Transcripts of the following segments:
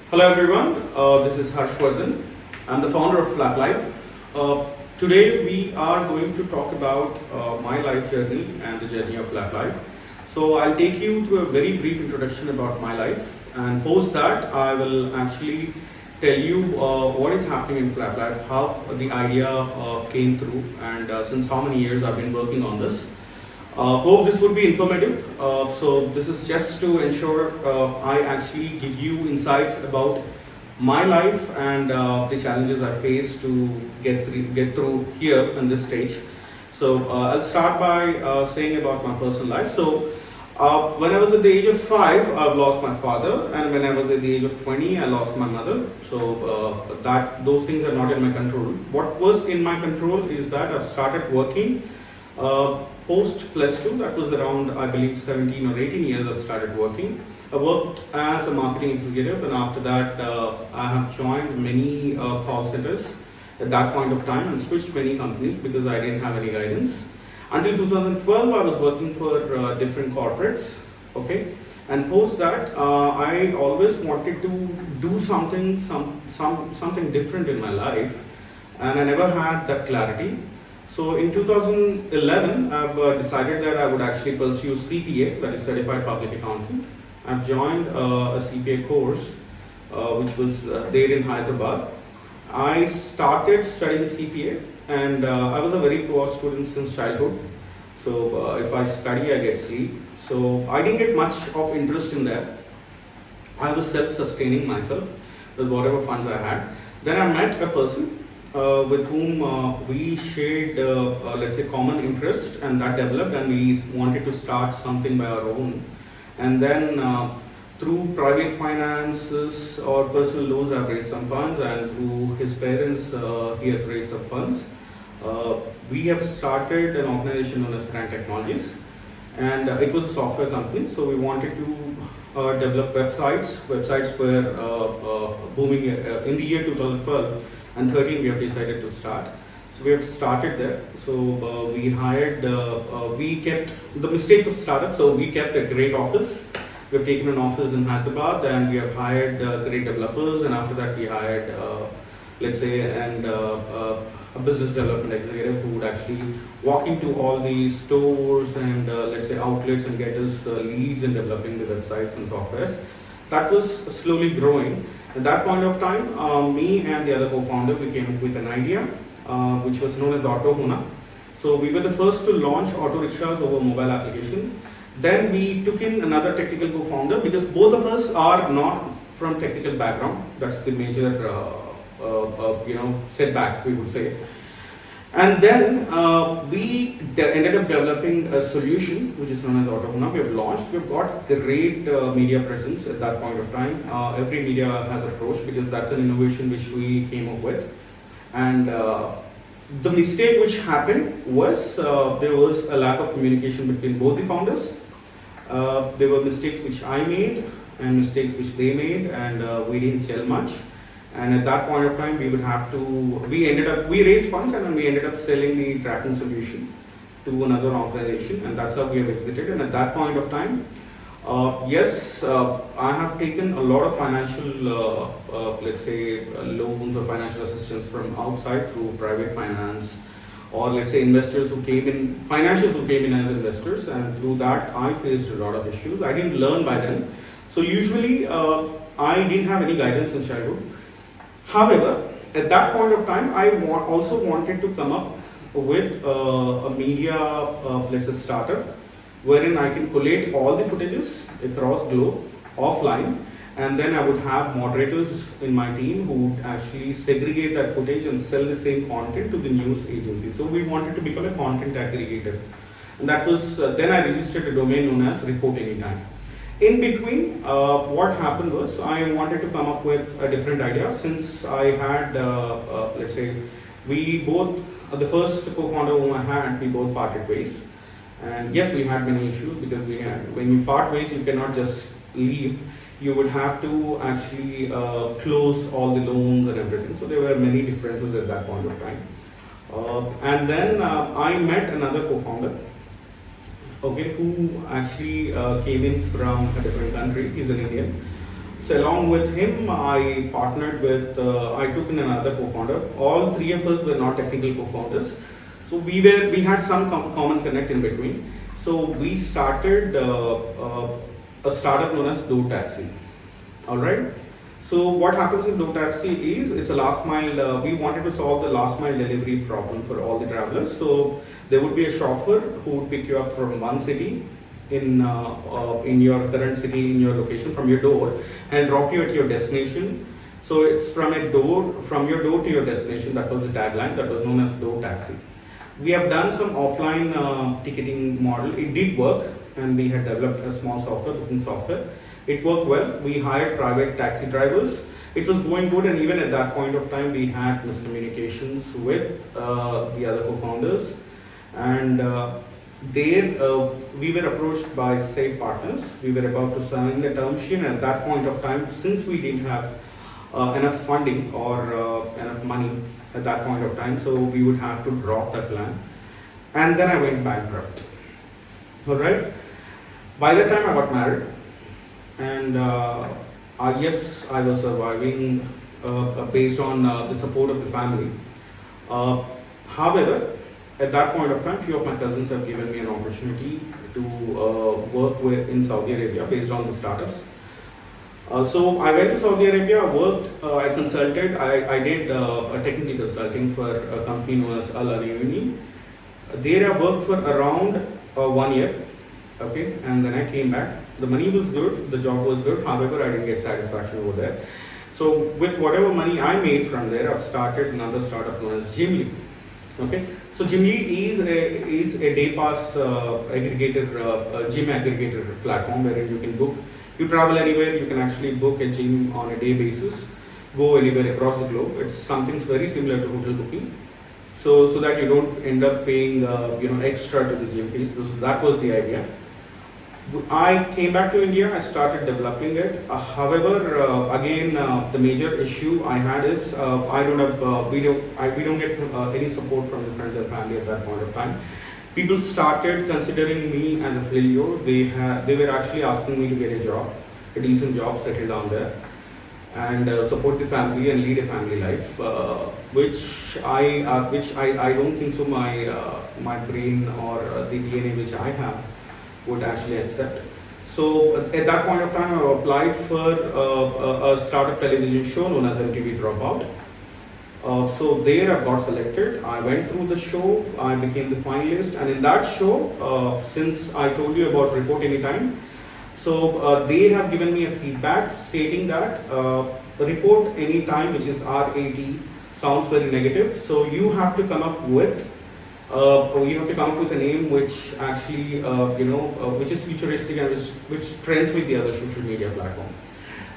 Hello everyone, this is Harshvardhan. I'm the founder of FlatLife. Today we are going to talk about my life journey and the journey of FlatLife. So I'll take you through a very brief introduction about my life, and post that I will actually tell you what is happening in FlatLife, how the idea came through, and since how many years I've been working on this. Hope this would be informative. So this is just to ensure I actually give you insights about my life and the challenges I face to get through here in this stage. So I'll start by saying about my personal life. So when I was at the age of 5, I've lost my father, and when I was at the age of 20, I lost my mother. So those things are not in my control. What was in my control is that I've started working. Post plus 2, that was around, I believe, 17 or 18 years I started working. I worked as a marketing executive, and after that I have joined many call centers at that point of time and switched many companies because I didn't have any guidance. Until 2012 I was working for different corporates, okay? And post that I always wanted to do something different in my life, and I never had that clarity. So in 2011, I've decided that I would actually pursue CPA, that is Certified Public Accountant. I've joined a CPA course, which was there in Hyderabad. I started studying CPA, and I was a very poor student since childhood. So if I study, I get sleep. So I didn't get much of interest in that. I was self-sustaining myself with whatever funds I had. Then I met a person with whom we shared, let's say, common interest, and that developed, and we wanted to start something by our own. And then through private finances or personal loans, I've raised some funds, and through his parents, he has raised some funds. We have started an organization known as Crank Technologies, and it was a software company. So we wanted to develop websites were booming in the year 2012. And 13 we have decided to start. So we have started there. So we hired, we kept the mistakes of startup. So we kept a great office. We have taken an office in Hyderabad, and we have hired great developers. And after that we hired, let's say, a business development executive who would actually walk into all the stores and let's say outlets and get us leads in developing the websites and softwares. That was slowly growing. At that point of time, me and the other co-founder, we came up with an idea which was known as Auto Huna. So we were the first to launch auto rickshaws over mobile application. Then we took in another technical co-founder, because both of us are not from technical background. That's the major setback, we would say. And then we ended up developing a solution which is known as Auto Huna. We have launched. We've got great media presence at that point of time. Every media has approached, because that's an innovation which we came up with. And the mistake which happened was there was a lack of communication between both the founders. There were mistakes which I made and mistakes which they made, and we didn't gel much. And at that point of time, we raised funds, and then we ended up selling the tracking solution to another organization, and that's how we have exited. And at that point of time, yes, I have taken a lot of financial, let's say, loans or financial assistance from outside through private finance, or let's say investors who came in, financials who came in as investors, and through that I faced a lot of issues. I didn't learn by them. So usually I didn't have any guidance in childhood. However, at that point of time, I also wanted to come up with a media, let's say, startup, wherein I can collate all the footages across globe offline, and then I would have moderators in my team who would actually segregate that footage and sell the same content to the news agency. So we wanted to become a content aggregator, and that was then I registered a domain known as Report Anytime. In between, what happened was I wanted to come up with a different idea, since I had, let's say, we both, the first co-founder whom I had, we both parted ways. And yes, we had many issues, because when you part ways, you cannot just leave. You would have to actually close all the loans and everything. So there were many differences at that point of time. And then I met another co-founder, okay, who actually came in from a different country. He's an Indian. So along with him, I partnered with, I took in another co-founder. All three of us were not technical co-founders. So we had some common connect in between. So we started a startup known as DoTaxi. All right. So what happens in DoTaxi is it's a last mile. We wanted to solve the last mile delivery problem for all the travelers. So there would be a chauffeur who would pick you up from one city in your current city, in your location, from your door, and drop you at your destination. So it's from your door to your destination. That was the tagline. That was known as DoTaxi. We have done some offline ticketing model. It did work, and we had developed a small software, booking software. It worked well. We hired private taxi drivers. It was going good, and even at that point of time, we had miscommunications with the other co-founders. And there, we were approached by Safe Partners. We were about to sign the term sheet, and at that point of time, since we didn't have enough funding or enough money at that point of time, so we would have to drop the plan. And then I went bankrupt. All right. By that time, I got married, and yes, I was surviving based on the support of the family. However, at that point of time, few of my cousins have given me an opportunity to work with in Saudi Arabia based on the startups. So I went to Saudi Arabia, I worked, I consulted, I did a technical consulting for a company known as Al Alayuni. There I worked for around 1 year, okay, and then I came back. The money was good, the job was good, however I didn't get satisfaction over there. So with whatever money I made from there, I've started another startup known as Jimly. Okay, so Jimly is a day pass aggregator, gym aggregator platform wherein you can book. You travel anywhere, you can actually book a gym on a day basis, go anywhere across the globe. It's something very similar to hotel booking, so that you don't end up paying extra to the gym fees. That was the idea. I came back to India. I started developing it. However, again, the major issue I had is we don't get any support from the friends and family at that point of time. People started considering me as a failure. They were actually asking me to get a job, a decent job, settle down there, and support the family and lead a family life, which I don't think so. My brain or the DNA which I have would actually accept. So at that point of time, I applied for a startup television show known as MTV Dropout. So there I got selected. I went through the show, I became the finalist, and in that show, since I told you about Report Anytime, so they have given me a feedback stating that Report Anytime, which is RAT, sounds very negative. So you have to come up with a name which actually which is futuristic and which trends with the other social media platform.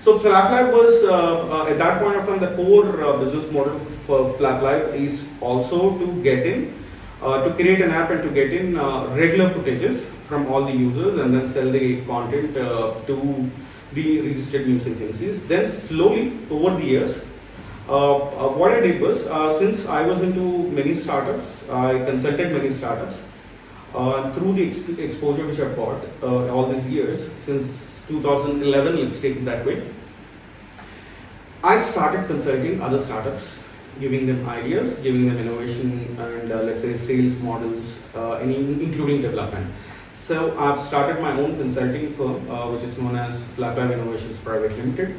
So FlapLive was at that point of time, the core business model for FlapLive is also to get in, to create an app and to get in regular footages from all the users and then sell the content to the registered news agencies. Then slowly over the years, what I did was, since I was into many startups, I consulted many startups. Through the exposure which I've got all these years, since 2011, let's take it that way, I started consulting other startups, giving them ideas, giving them innovation and let's say sales models, including development. So I've started my own consulting firm, which is known as FlapLive Innovations Private Limited.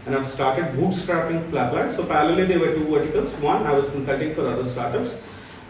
And I've started bootstrapping FlapLive. So parallelly, there were two verticals. One, I was consulting for other startups,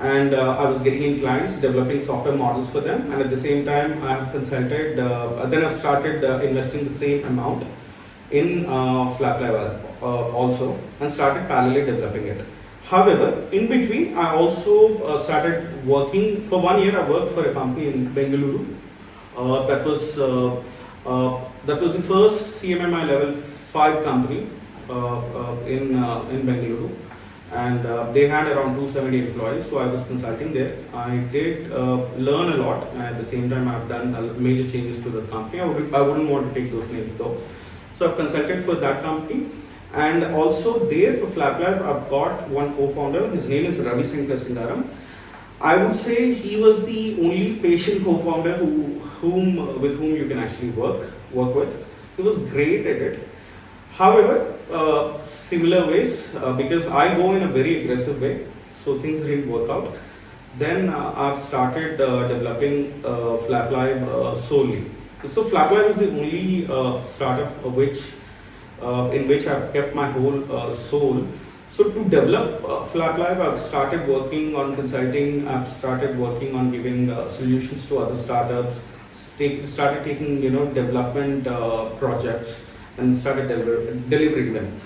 and I was getting in clients, developing software models for them. And at the same time, I have consulted. Then I've started investing the same amount in FlapLive also, and started parallelly developing it. However, in between, I also started working. For 1 year, I worked for a company in Bengaluru. That was the first CMMI level 5 company in Bengaluru, and they had around 270 employees. So I was consulting there. I did learn a lot, and at the same time I've done major changes to the company. I wouldn't want to take those names though. So I've consulted for that company, and also there for FlapLive I've got one co-founder. His name is Ravi Shankar Singaram. I would say he was the only patient co-founder with whom you can actually work with. He was great at it. However, similar ways, because I go in a very aggressive way, so things didn't work out. Then I've started developing FlapLive solely. So FlapLive is the only startup in which I've kept my whole soul. So to develop FlapLive, I've started working on consulting. I've started working on giving solutions to other startups. Started taking development projects and started delivering them.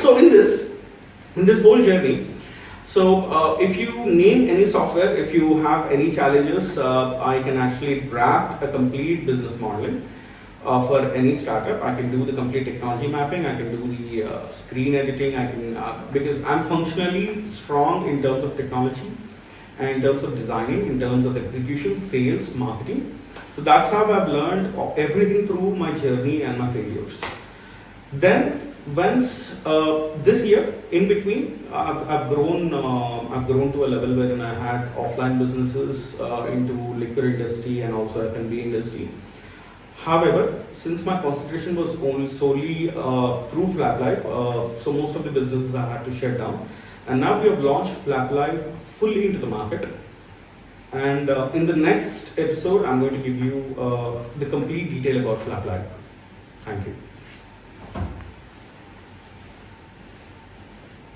So in this whole journey, so if you name any software, if you have any challenges, I can actually draft a complete business modeling for any startup. I can do the complete technology mapping. I can do the screen editing. I can because I'm functionally strong in terms of technology, and in terms of designing, in terms of execution, sales, marketing. So that's how I've learned everything through my journey and my failures. Then once this year, in between, I've grown to a level wherein I had offline businesses into liquor industry and also F&B industry. However, since my concentration was only solely through FlapLive, so most of the businesses I had to shut down. And now we have launched FlapLive fully into the market. And in the next episode, I'm going to give you the complete detail about FlapLive. Thank you.